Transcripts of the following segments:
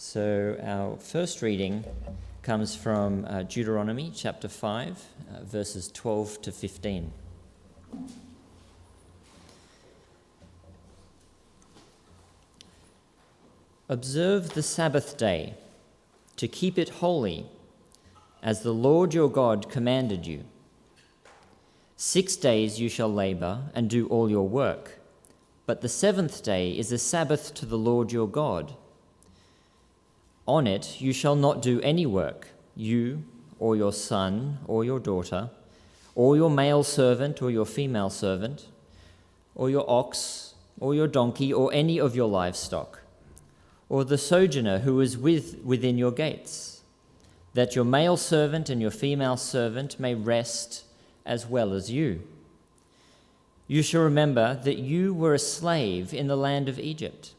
So our first reading comes from Deuteronomy chapter 5, verses 12 to 15. Observe the Sabbath day to keep it holy, as the Lord your God commanded you. 6 days you shall labor and do all your work, but the seventh day is a Sabbath to the Lord your God. On it you shall not do any work, you or your son or your daughter, or your male servant or your female servant, or your ox or your donkey or any of your livestock, or the sojourner who is within your gates, that your male servant and your female servant may rest as well as you. You shall remember that you were a slave in the land of Egypt,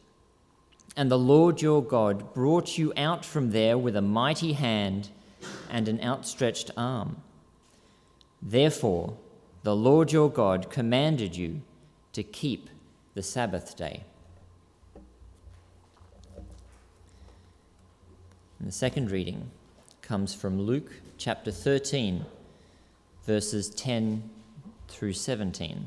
and the Lord your God brought you out from there with a mighty hand and an outstretched arm. Therefore, the Lord your God commanded you to keep the Sabbath day. And the second reading comes from Luke chapter 13, verses 10 through 17.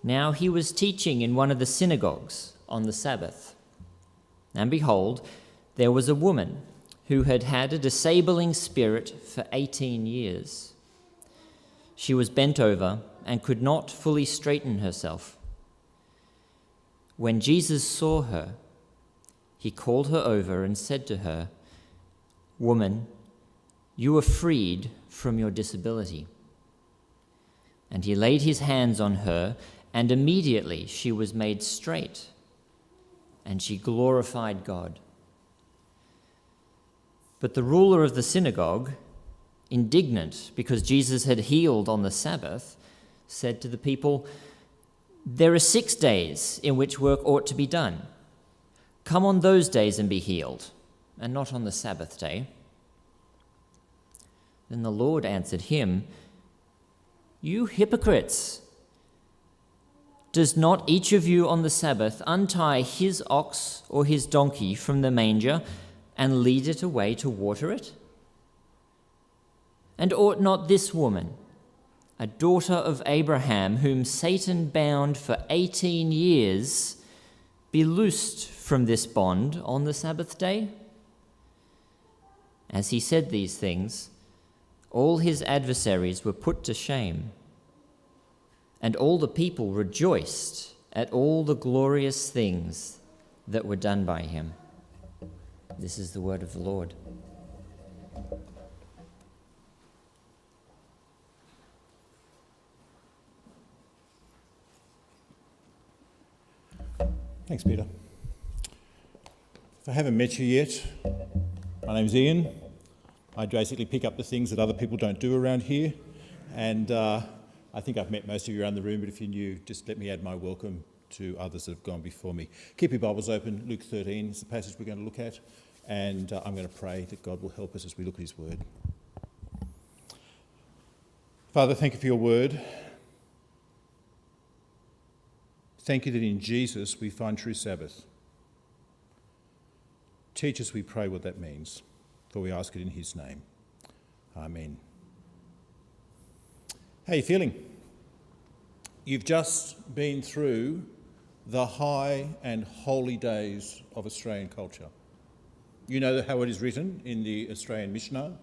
Now he was teaching in one of the synagogues on the Sabbath. And behold, there was a woman who had had a disabling spirit for 18 years. She was bent over and could not fully straighten herself. When Jesus saw her, he called her over and said to her, "Woman, you are freed from your disability." And he laid his hands on her, and immediately she was made straight, and she glorified God. But the ruler of the synagogue, indignant because Jesus had healed on the Sabbath, said to the people, "There are 6 days in which work ought to be done. Come on those days and be healed, and not on the Sabbath day." Then the Lord answered him, "You hypocrites! Does not each of you on the Sabbath untie his ox or his donkey from the manger and lead it away to water it? And ought not this woman, a daughter of Abraham, whom Satan bound for 18 years, be loosed from this bond on the Sabbath day?" As he said these things, all his adversaries were put to shame, and all the people rejoiced at all the glorious things that were done by him. This is the word of the Lord. Thanks, Peter. If I haven't met you yet, my name's Ian. I basically pick up the things that other people don't do around here, and I think I've met most of you around the room, but if you're new, just let me add my welcome to others that have gone before me. Keep your Bibles open. Luke 13 is the passage we're going to look at, and I'm going to pray that God will help us as we look at his word. Father, thank you for your word. Thank you that in Jesus we find true Sabbath. Teach us, we pray, what that means, for we ask it in his name. Amen. How are you feeling? You've just been through the high and holy days of Australian culture. You know how it is written in the Australian Mishnah.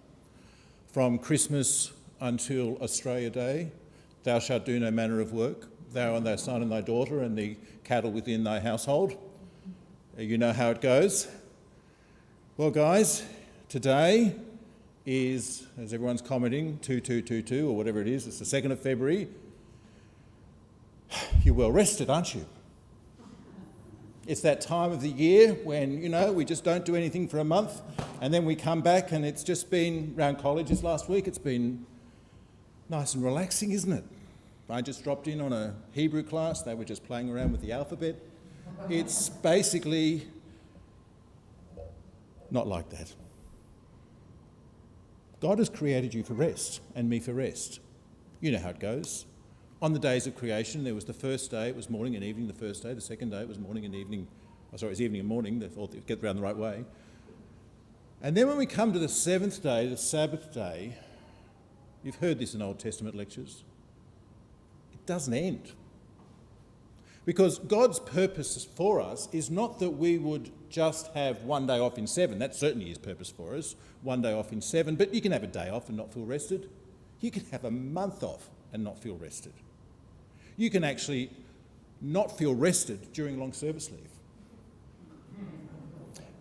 From Christmas until Australia Day, thou shalt do no manner of work, thou and thy son and thy daughter and the cattle within thy household. You know how it goes. Well, guys, today is, as everyone's commenting, 2222 or whatever it is, it's the 2nd of February. You're well rested, aren't you? It's that time of the year when, we just don't do anything for a month, and then we come back and it's just been, around colleges last week, it's been nice and relaxing, isn't it? I just dropped in on a Hebrew class, they were just playing around with the alphabet. It's basically not like that. God has created you for rest, and me for rest. You know how it goes. On the days of creation, there was the first day, it was morning and evening, the first day. The second day, it was morning and evening. It was evening and morning, get around the right way. And then when we come to the seventh day, the Sabbath day, you've heard this in Old Testament lectures, it doesn't end. Because God's purpose for us is not that we would just have one day off in 7. That certainly is purpose for us, one day off in 7. But you can have a day off and not feel rested. You can have a month off and not feel rested. You can actually not feel rested during long service leave.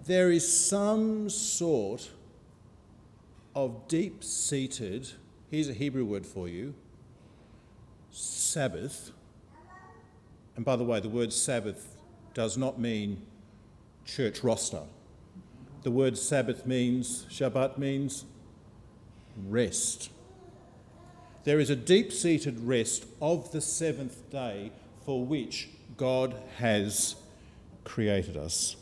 There is some sort of deep-seated, here's a Hebrew word for you, Sabbath. And by the way, the word Sabbath does not mean church roster. The word Sabbath means, Shabbat means rest. There is a deep-seated rest of the seventh day for which God has created us.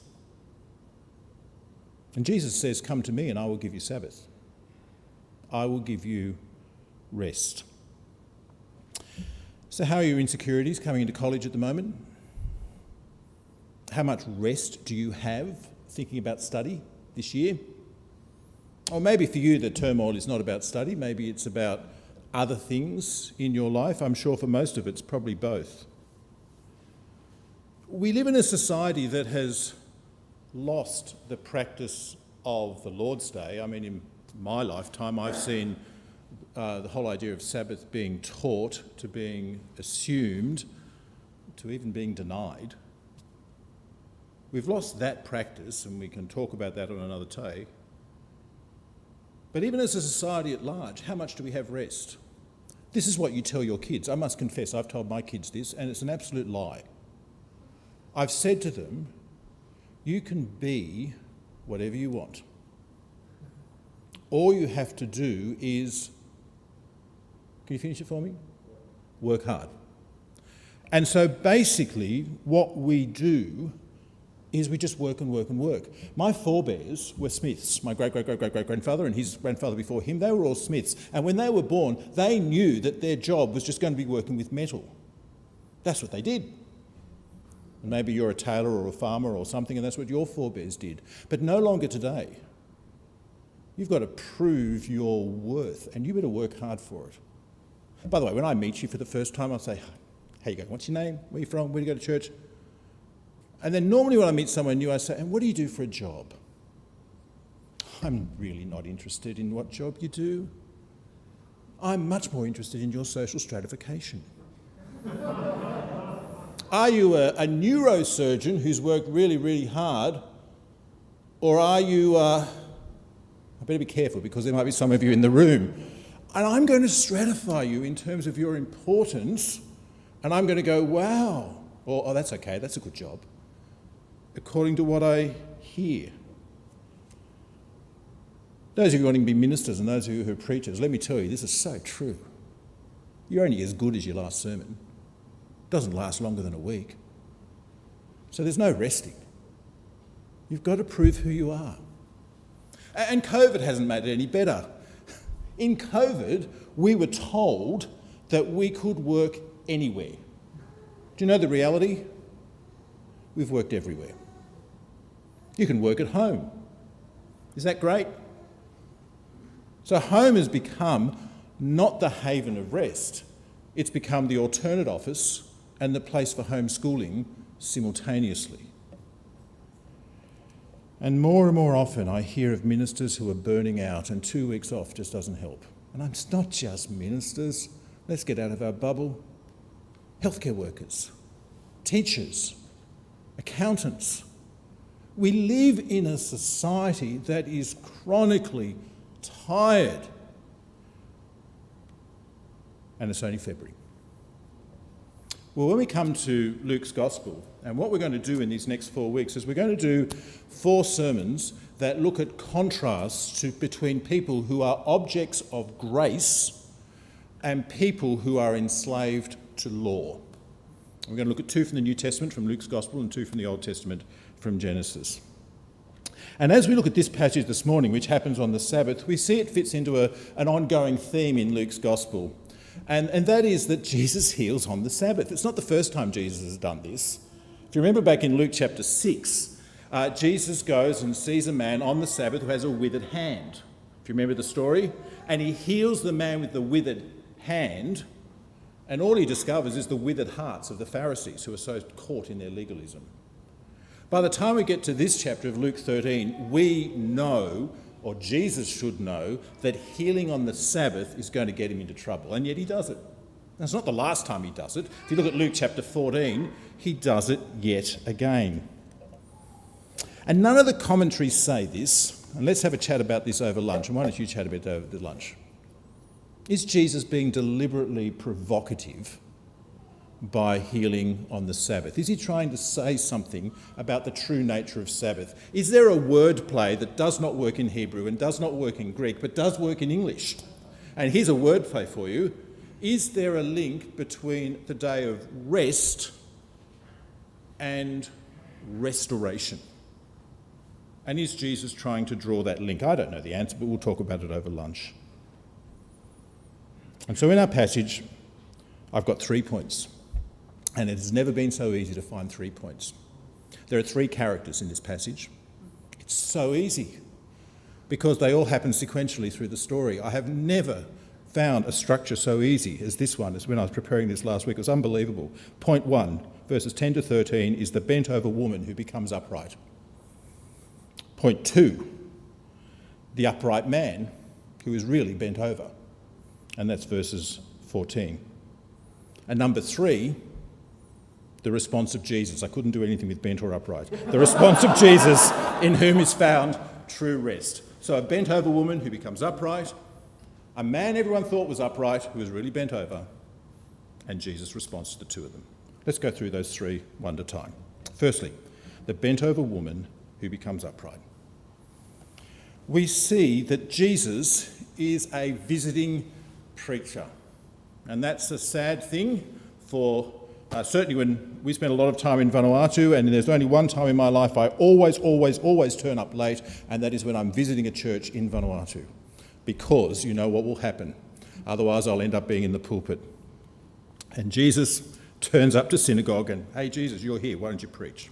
And Jesus says, "Come to me and I will give you Sabbath. I will give you rest." So how are your insecurities coming into college at the moment? How much rest do you have thinking about study this year? Or maybe for you the turmoil is not about study, maybe it's about other things in your life. I'm sure for most of it's probably both. We live in a society that has lost the practice of the Lord's Day. I mean, in my lifetime I've seen the whole idea of Sabbath being taught, to being assumed, to even being denied. We've lost that practice, and we can talk about that on another day. But even as a society at large, how much do we have rest? This is what you tell your kids. I must confess, I've told my kids this, and it's an absolute lie. I've said to them, you can be whatever you want. All you have to do is, can you finish it for me? Work hard. And so basically what we do is we just work and work and work. My forebears were smiths. My great-great-great-great-grandfather and his grandfather before him, they were all smiths. And when they were born, they knew that their job was just going to be working with metal. That's what they did. And maybe you're a tailor or a farmer or something, and that's what your forebears did. But no longer today. You've got to prove your worth, and you better work hard for it. By the way, when I meet you for the first time, I'll say, how you going? What's your name? Where are you from? Where do you go to church? And then normally when I meet someone new, I say, and what do you do for a job? I'm really not interested in what job you do. I'm much more interested in your social stratification. Are you a neurosurgeon who's worked really, really hard? Or are you, I better be careful because there might be some of you in the room. And I'm going to stratify you in terms of your importance, and I'm going to go, wow, or oh, that's okay, that's a good job, according to what I hear. Those of you wanting to be ministers and those of you who are preachers, let me tell you, this is so true. You're only as good as your last sermon. It doesn't last longer than a week. So there's no resting. You've got to prove who you are. And COVID hasn't made it any better. In COVID, we were told that we could work anywhere. Do you know the reality? We've worked everywhere. You can work at home. Is that great? So home has become not the haven of rest. It's become the alternate office and the place for homeschooling simultaneously. And more often I hear of ministers who are burning out, and 2 weeks off just doesn't help. And it's not just ministers. Let's get out of our bubble. Healthcare workers, teachers, accountants. We live in a society that is chronically tired. And it's only February. Well, when we come to Luke's Gospel, and what we're going to do in these next 4 weeks is we're going to do 4 sermons that look at contrasts between people who are objects of grace and people who are enslaved to law. We're going to look at 2 from the New Testament, from Luke's Gospel, and 2 from the Old Testament, from Genesis. And as we look at this passage this morning, which happens on the Sabbath, we see it fits into an ongoing theme in Luke's Gospel. And that is that Jesus heals on the Sabbath. It's not the first time Jesus has done this. If you remember back in Luke chapter 6, Jesus goes and sees a man on the Sabbath who has a withered hand. If you remember the story, and he heals the man with the withered hand, and all he discovers is the withered hearts of the Pharisees who are so caught in their legalism. By the time we get to this chapter of Luke 13, we know, or Jesus should know, that healing on the Sabbath is going to get him into trouble, and yet he does it. Now, it's not the last time he does it. If you look at Luke chapter 14, he does it yet again. And none of the commentaries say this, and let's have a chat about this over lunch, and why don't you chat a bit over the lunch? Is Jesus being deliberately provocative by healing on the Sabbath? Is he trying to say something about the true nature of Sabbath? Is there a word play that does not work in Hebrew and does not work in Greek, but does work in English? And here's a word play for you. Is there a link between the day of rest and restoration? And is Jesus trying to draw that link? I don't know the answer, but we'll talk about it over lunch. And so in our passage, I've got 3 points. And it has never been so easy to find 3 points. There are 3 characters in this passage. It's so easy because they all happen sequentially through the story. I have never found a structure so easy as this one, as when I was preparing this last week. It was unbelievable. Point 1, verses 10 to 13, is the bent-over woman who becomes upright. Point 2, the upright man who is really bent over. And that's verses 14. And number 3, the response of Jesus. I couldn't do anything with bent or upright. The response of Jesus, in whom is found true rest. So a bent-over woman who becomes upright, a man everyone thought was upright who was really bent over, and Jesus responds to the 2 of them. Let's go through those 3 one at a time. Firstly, the bent-over woman who becomes upright. We see that Jesus is a visiting preacher, and that's a sad thing for certainly when we spend a lot of time in Vanuatu, and there's only one time in my life I always turn up late, and that is when I'm visiting a church in Vanuatu, because you know what will happen. Otherwise I'll end up being in the pulpit. And Jesus turns up to synagogue and, hey Jesus, you're here, why don't you preach?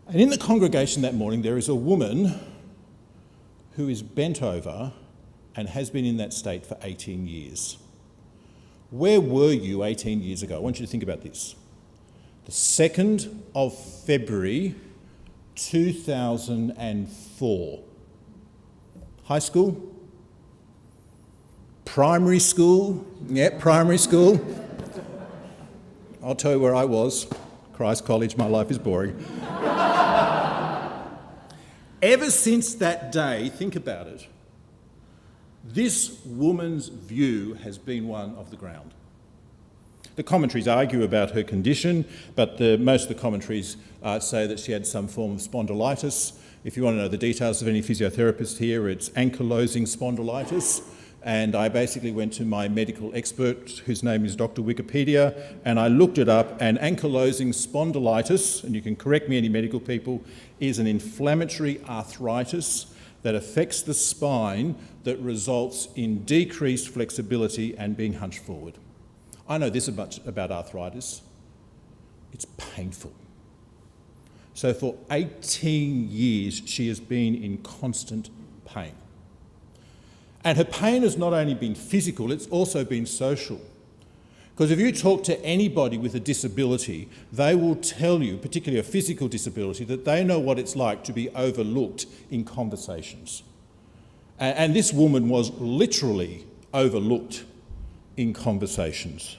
And in the congregation that morning there is a woman who is bent over and has been in that state for 18 years. Where were you 18 years ago? I want you to think about this. The 2nd of February 2004. High school? Primary school? Yeah, primary school. I'll tell you where I was. Christ College, my life is boring. Ever since that day, think about it, this woman's view has been one of the ground. The commentaries argue about her condition, but most of the commentaries say that she had some form of spondylitis. If you want to know the details of any physiotherapist here, it's ankylosing spondylitis. And I basically went to my medical expert, whose name is Dr. Wikipedia, and I looked it up, and ankylosing spondylitis, and you can correct me, any medical people, is an inflammatory arthritis that affects the spine that results in decreased flexibility and being hunched forward. I know this much about arthritis. It's painful. So for 18 years, she has been in constant pain. And her pain has not only been physical, it's also been social. Because if you talk to anybody with a disability, they will tell you, particularly a physical disability, that they know what it's like to be overlooked in conversations. And this woman was literally overlooked in conversations.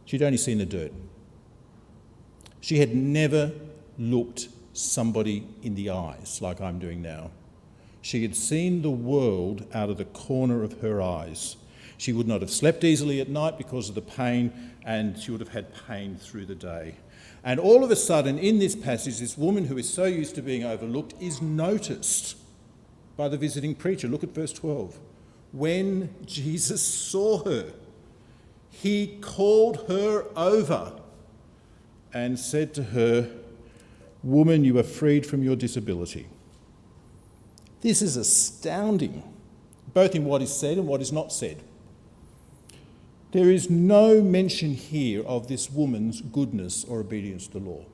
She'd only seen the dirt. She had never looked somebody in the eyes like I'm doing now. She had seen the world out of the corner of her eyes. She would not have slept easily at night because of the pain, and she would have had pain through the day. And all of a sudden, in this passage, this woman who is so used to being overlooked is noticed by the visiting preacher. Look at verse 12. When Jesus saw her, he called her over and said to her, "Woman, you are freed from your disability." This is astounding, both in what is said and what is not said. There is no mention here of this woman's goodness or obedience to the law.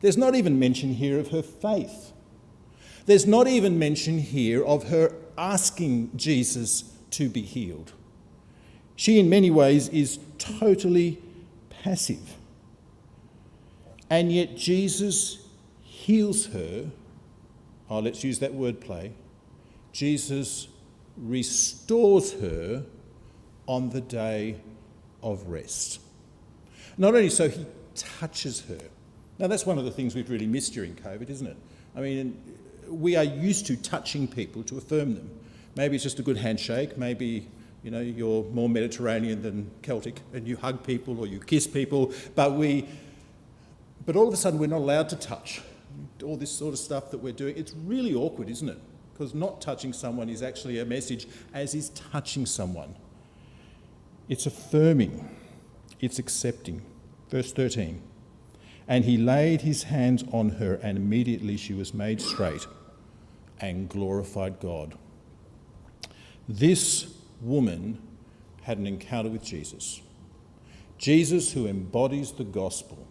There's not even mention here of her faith. There's not even mention here of her asking Jesus to be healed. She, in many ways, is totally passive. And yet Jesus heals her. Oh, let's use that wordplay. Jesus restores her on the day of rest. Not only so, he touches her. Now, that's one of the things we've really missed during COVID, isn't it? I mean, we are used to touching people to affirm them. Maybe it's just a good handshake. Maybe, you're more Mediterranean than Celtic and you hug people or you kiss people. But all of a sudden, we're not allowed to touch. All this sort of stuff that we're doing, it's really awkward, isn't it? Because not touching someone is actually a message, as is touching someone. It's affirming. It's accepting. Verse 13. And he laid his hands on her, and immediately she was made straight and glorified God. This woman had an encounter with Jesus. Jesus, who embodies the gospel.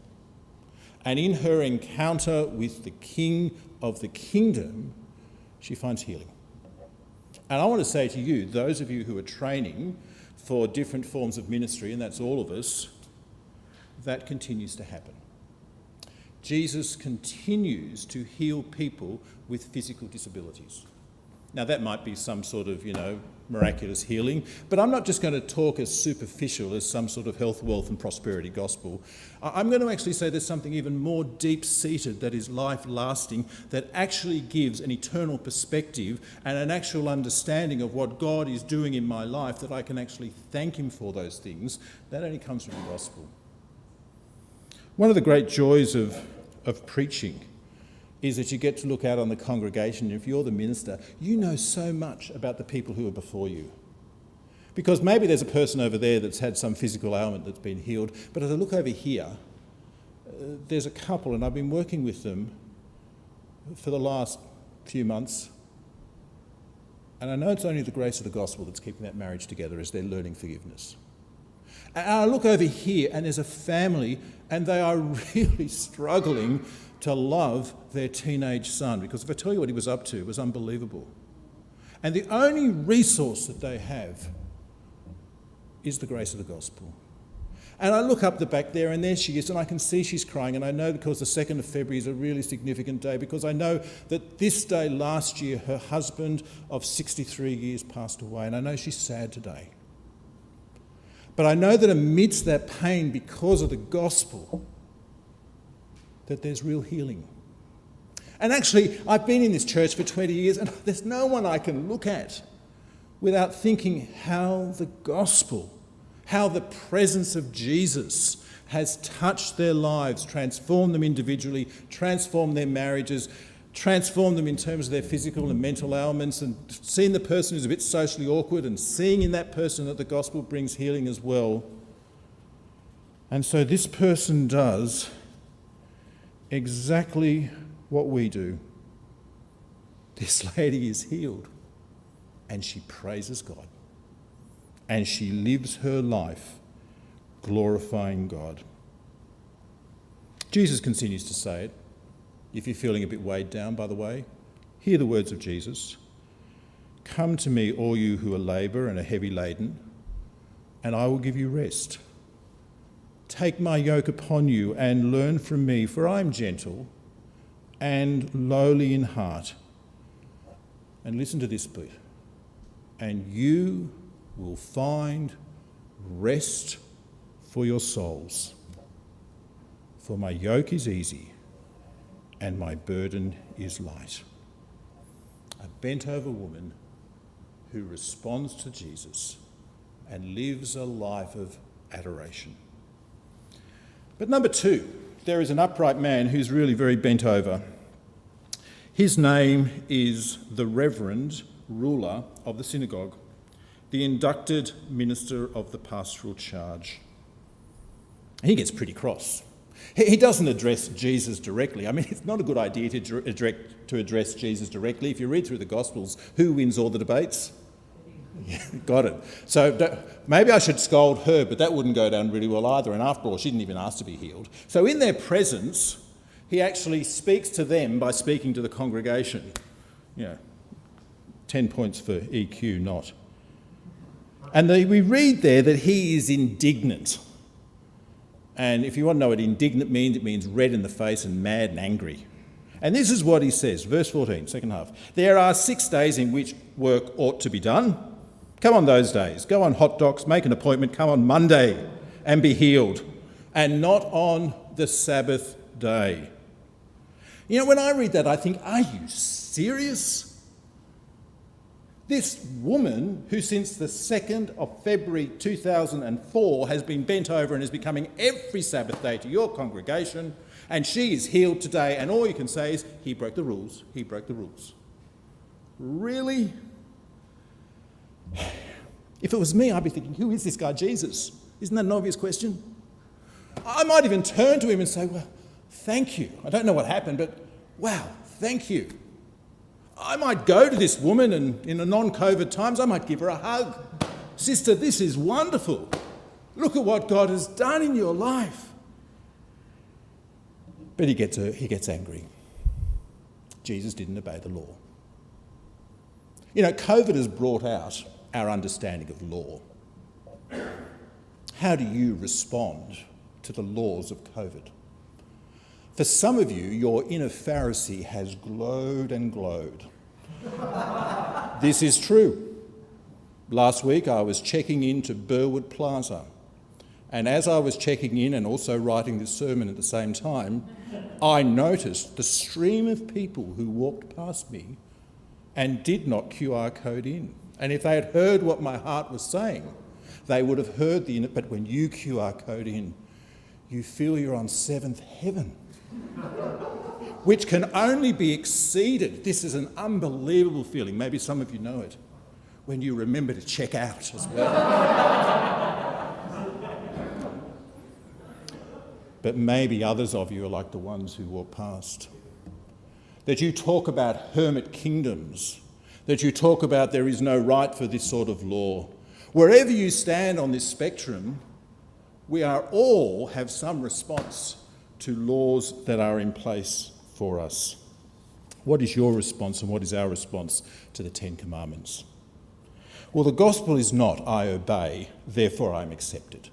And in her encounter with the King of the kingdom, she finds healing. And I want to say to you, those of you who are training for different forms of ministry, and that's all of us, that continues to happen. Jesus continues to heal people with physical disabilities. Now, that might be some sort of, miraculous healing, but I'm not just going to talk as superficial as some sort of health, wealth and prosperity gospel. I'm going to actually say there's something even more deep-seated that is life-lasting, that actually gives an eternal perspective and an actual understanding of what God is doing in my life, that I can actually thank him for those things. That only comes from the gospel. One of the great joys of preaching is that you get to look out on the congregation. If you're the minister, you know so much about the people who are before you. Because maybe there's a person over there that's had some physical ailment that's been healed, but as I look over here, there's a couple, and I've been working with them for the last few months, and I know it's only the grace of the gospel that's keeping that marriage together as they're learning forgiveness. And I look over here, and there's a family, and they are really struggling to love their teenage son, because if I tell you what he was up to, it was unbelievable. And the only resource that they have is the grace of the gospel. And I look up the back there, and there she is, and I can see she's crying, and I know because the 2nd of February is a really significant day, because I know that this day last year her husband of 63 years passed away, and I know she's sad today. But I know that amidst that pain, because of the gospel, that there's real healing. And actually, I've been in this church for 20 years, and there's no one I can look at without thinking how the gospel, how the presence of Jesus has touched their lives, transformed them individually, transformed their marriages, transformed them in terms of their physical and mental ailments, and seeing the person who's a bit socially awkward and seeing in that person that the gospel brings healing as well. And so this person does exactly what we do. This lady is healed, and she praises God, and she lives her life glorifying God. Jesus continues to say it. If you're feeling a bit weighed down, by the way, hear the words of Jesus. Come to me, all you who are labour and are heavy laden, and I will give you rest. Take my yoke upon you and learn from me, for I am gentle and lowly in heart. And listen to this bit. And you will find rest for your souls. For my yoke is easy and my burden is light. A bent-over woman who responds to Jesus and lives a life of adoration. But number 2, there is an upright man who's really very bent over. His name is the Reverend Ruler of the synagogue, the inducted minister of the pastoral charge. He gets pretty cross. He doesn't address Jesus directly. I mean, it's not a good idea to address Jesus directly. If you read through the Gospels, who wins all the debates? Yeah, got it. So maybe I should scold her, but that wouldn't go down really well either. And after all, she didn't even ask to be healed. So in their presence, he actually speaks to them by speaking to the congregation. 10 points for EQ, not. And we read there that he is indignant. And if you want to know what indignant means, it means red in the face and mad and angry. And this is what he says, verse 14, second half. There are 6 days in which work ought to be done. Come on those days. Go on hot docs, make an appointment, come on Monday and be healed. And not on the Sabbath day. When I read that, I think, are you serious? This woman, who since the 2nd of February 2004 has been bent over and is becoming every Sabbath day to your congregation, and she is healed today, and all you can say is, he broke the rules, he broke the rules. Really? If it was me, I'd be thinking, who is this guy, Jesus? Isn't that an obvious question? I might even turn to him and say, well, thank you. I don't know what happened, but wow, thank you. I might go to this woman and in the non-COVID times, I might give her a hug. Sister, this is wonderful. Look at what God has done in your life. But he gets angry. Jesus didn't obey the law. COVID has brought out our understanding of law. How do you respond to the laws of COVID? For some of you, your inner Pharisee has glowed and glowed. This is true. Last week I was checking into Burwood Plaza, and as I was checking in and also writing this sermon at the same time, I noticed the stream of people who walked past me and did not QR code in. And if they had heard what my heart was saying, they would have heard but when you QR code in, you feel you're on 7th heaven. Which can only be exceeded. This is an unbelievable feeling. Maybe some of you know it. When you remember to check out as well. But maybe others of you are like the ones who walk past. That you talk about hermit kingdoms. That you talk about there is no right for this sort of law. Wherever you stand on this spectrum, we are all have some response to laws that are in place for us. What is your response and what is our response to the 10 Commandments? Well, the gospel is not, I obey, therefore I'm accepted.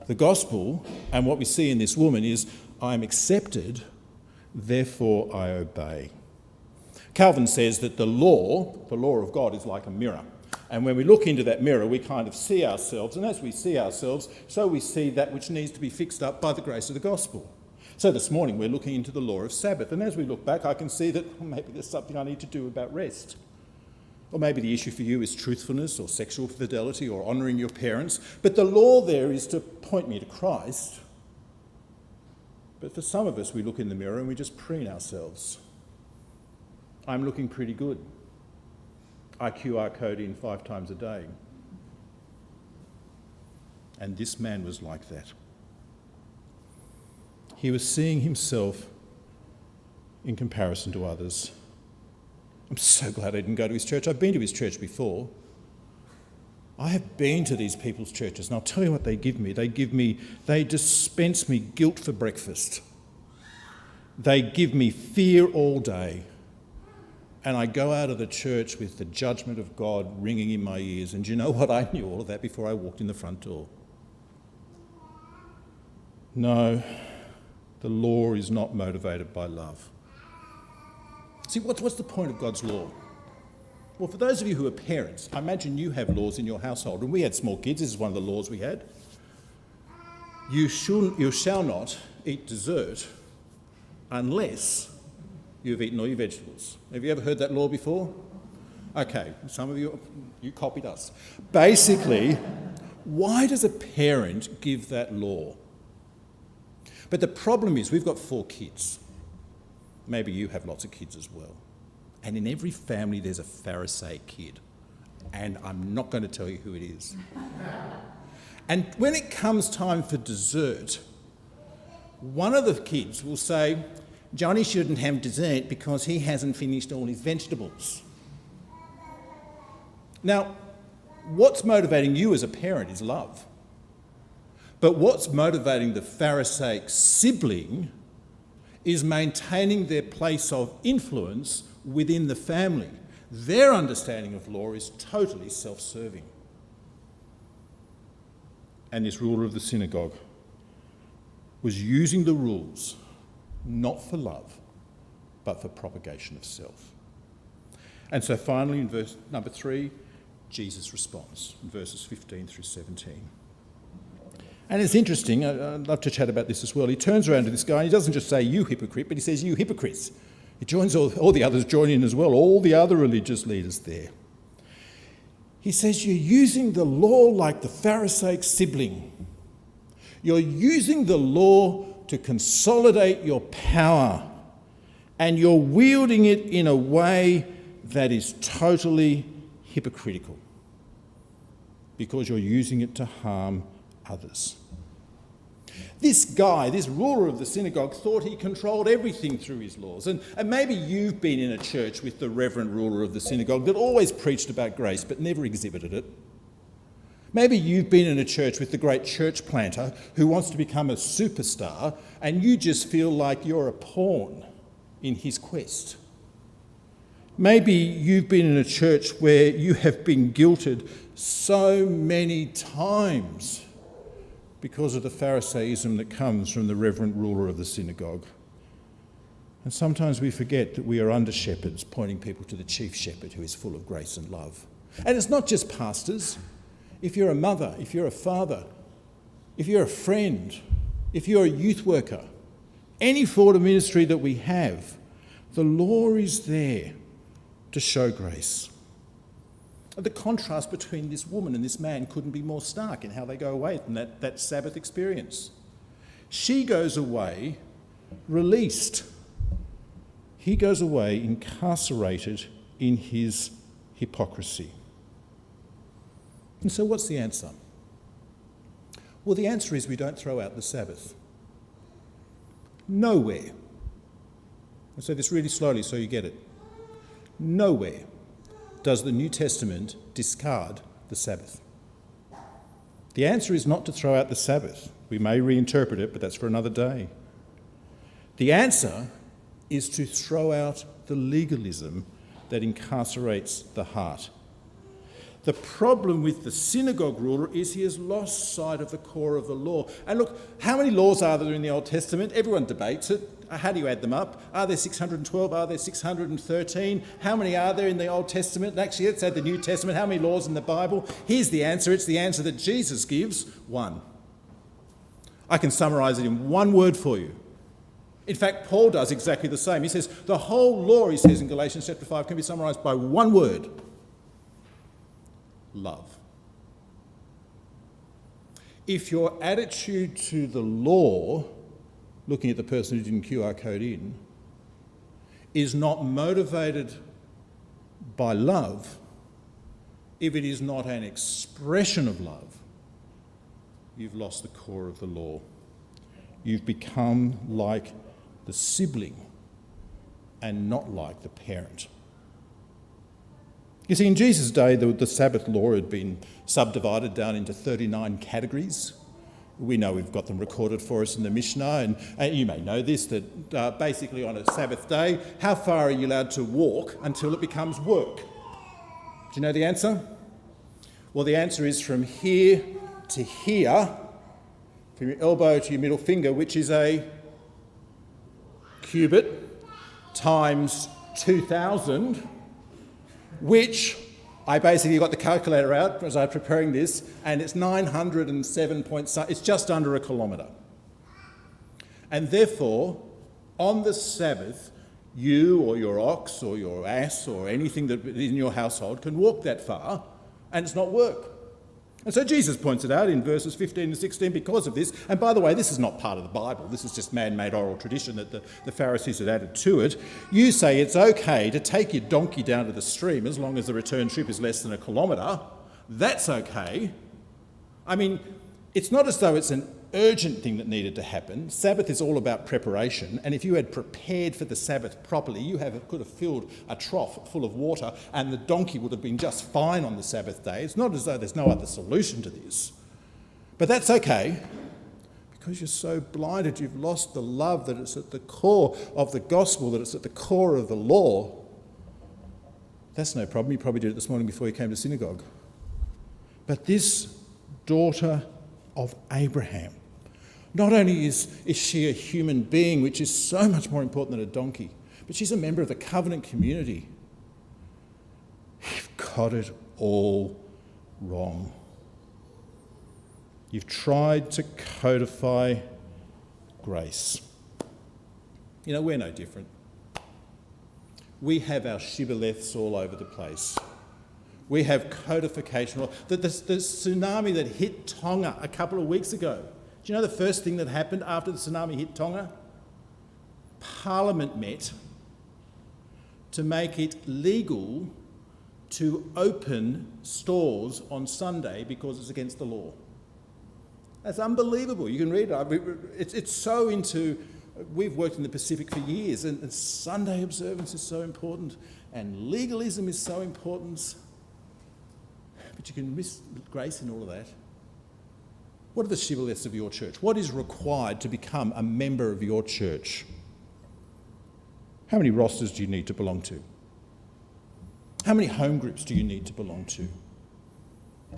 The gospel, and what we see in this woman, is I'm accepted, therefore I obey. Calvin says that the law of God is like a mirror. And when we look into that mirror, we kind of see ourselves. And as we see ourselves, so we see that which needs to be fixed up by the grace of the gospel. So this morning, we're looking into the law of Sabbath. And as we look back, I can see that maybe there's something I need to do about rest. Or maybe the issue for you is truthfulness or sexual fidelity or honouring your parents. But the law there is to point me to Christ. But for some of us, we look in the mirror and we just preen ourselves. I'm looking pretty good. I QR code in 5 times a day. And this man was like that. He was seeing himself in comparison to others. I'm so glad I didn't go to his church. I've been to his church before. I have been to these people's churches, and I'll tell you what they give me. They dispense me guilt for breakfast. They give me fear all day. And I go out of the church with the judgment of God ringing in my ears. And do you know what? I knew all of that before I walked in the front door. No, the law is not motivated by love. See, what's the point of God's law? Well, for those of you who are parents, I imagine you have laws in your household. When we had small kids, this is one of the laws we had. You shall not eat dessert unless you've eaten all your vegetables. Have you ever heard that law before? Okay, some of you copied us. Basically, why does a parent give that law? But the problem is we've got 4 kids. Maybe you have lots of kids as well. And in every family there's a Pharisaic kid. And I'm not going to tell you who it is. And when it comes time for dessert, one of the kids will say, Johnny shouldn't have dessert because he hasn't finished all his vegetables. Now, what's motivating you as a parent is love. But what's motivating the Pharisaic sibling is maintaining their place of influence within the family. Their understanding of law is totally self-serving. And this ruler of the synagogue was using the rules not for love, but for propagation of self. And so finally, in verse number 3, Jesus responds in verses 15 through 17. And it's interesting, I'd love to chat about this as well. He turns around to this guy and he doesn't just say, you hypocrite, but he says, you hypocrites. He joins all the others join in as well, all the other religious leaders there. He says, you're using the law like the Pharisaic sibling. You're using the law to consolidate your power, and you're wielding it in a way that is totally hypocritical because you're using it to harm others. This guy, this ruler of the synagogue, thought he controlled everything through his laws. And maybe you've been in a church with the reverend ruler of the synagogue that always preached about grace but never exhibited it. Maybe you've been in a church with the great church planter who wants to become a superstar and you just feel like you're a pawn in his quest. Maybe you've been in a church where you have been guilted so many times because of the Pharisaism that comes from the reverend ruler of the synagogue. And sometimes we forget that we are under shepherds pointing people to the chief shepherd who is full of grace and love. And it's not just pastors. If you're a mother, if you're a father, if you're a friend, if you're a youth worker, any form of ministry that we have, the law is there to show grace. The contrast between this woman and this man couldn't be more stark in how they go away from that Sabbath experience. She goes away released. He goes away incarcerated in his hypocrisy. And so what's the answer? Well, the answer is we don't throw out the Sabbath. Nowhere. I'll say this really slowly so you get it. Nowhere does the New Testament discard the Sabbath. The answer is not to throw out the Sabbath. We may reinterpret it, but that's for another day. The answer is to throw out the legalism that incarcerates the heart. The problem with the synagogue ruler is he has lost sight of the core of the law. And look, how many laws are there in the Old Testament? Everyone debates it. How do you add them up? Are there 612? Are there 613? How many are there in the Old Testament? Actually, let's add the New Testament. How many laws in the Bible? Here's the answer. It's the answer that Jesus gives. 1. I can summarise it in one word for you. In fact, Paul does exactly the same. He says the whole law, he says in Galatians chapter 5, can be summarised by one word. Love. If your attitude to the law, looking at the person who didn't QR code in, is not motivated by love, if it is not an expression of love, you've lost the core of the law. You've become like the sibling and not like the parent. You see, in Jesus' day, the Sabbath law had been subdivided down into 39 categories. We know we've got them recorded for us in the Mishnah, and you may know this, that basically on a Sabbath day, how far are you allowed to walk until it becomes work? Do you know the answer? Well, the answer is from here to here, from your elbow to your middle finger, which is a cubit times 2,000, which I basically got the calculator out as I was preparing this, and it's 907 points. It's just under a kilometre. And therefore, on the Sabbath, you or your ox or your ass or anything that is in your household can walk that far, and it's not work. And so Jesus points it out in verses 15 and 16 because of this. And by the way, this is not part of the Bible. This is just man-made oral tradition that the Pharisees had added to it. You say it's okay to take your donkey down to the stream as long as the return trip is less than a kilometre. That's okay. I mean, it's not as though it's an urgent thing that needed to happen. Sabbath is all about preparation, and if you had prepared for the Sabbath properly, could have filled a trough full of water and the donkey would have been just fine on the Sabbath day. It's not as though there's no other solution to this. But that's okay, because you're so blinded, you've lost the love that it's at the core of the gospel, that it's at the core of the law. That's no problem. You probably did it this morning before you came to synagogue. But this daughter of Abraham, not only is she a human being, which is so much more important than a donkey, but she's a member of the covenant community. You've got it all wrong. You've tried to codify grace. You know, we're no different. We have our shibboleths all over the place. We have codification. The tsunami that hit Tonga a couple of weeks ago. Do you know the first thing that happened after the tsunami hit Tonga? Parliament met to make it legal to open stores on Sunday because it's against the law. That's unbelievable. You can read it. It's so into... We've worked in the Pacific for years, and Sunday observance is so important, and legalism is so important. But you can miss grace in all of that. What are the shibboleths of your church? What is required to become a member of your church? How many rosters do you need to belong to? How many home groups do you need to belong to?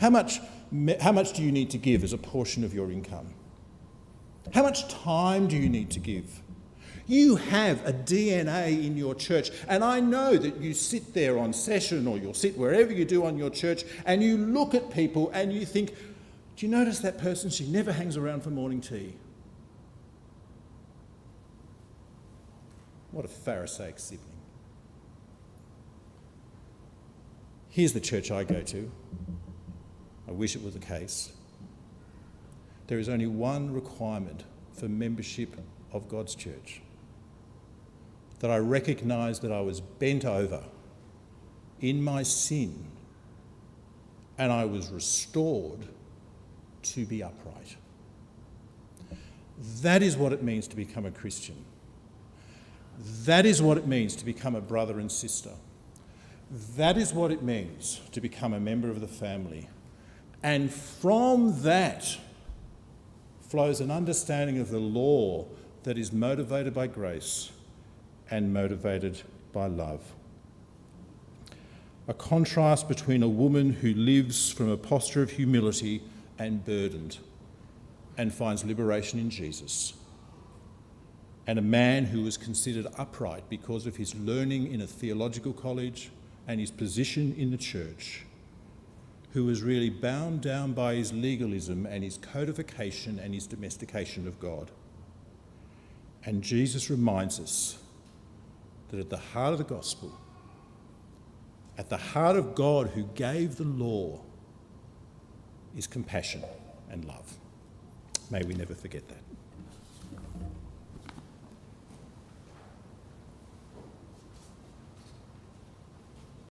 How much do you need to give as a portion of your income? How much time do you need to give? You have a DNA in your church, and I know that you sit there on session, or you'll sit wherever you do on your church, and you look at people and you think, do you notice that person? She never hangs around for morning tea. What a Pharisaic sibling. Here's the church I go to. I wish it was the case. There is only one requirement for membership of God's church: that I recognise that I was bent over in my sin and I was restored to be upright. That is what it means to become a Christian. That is what it means to become a brother and sister. That is what it means to become a member of the family. And from that flows an understanding of the law that is motivated by grace and motivated by love. A contrast between a woman who lives from a posture of humility and burdened and finds liberation in Jesus, and a man who is considered upright because of his learning in a theological college and his position in the church, who is really bound down by his legalism and his codification and his domestication of God. And Jesus reminds us that at the heart of the gospel, at the heart of God who gave the law, is compassion and love. May we never forget that.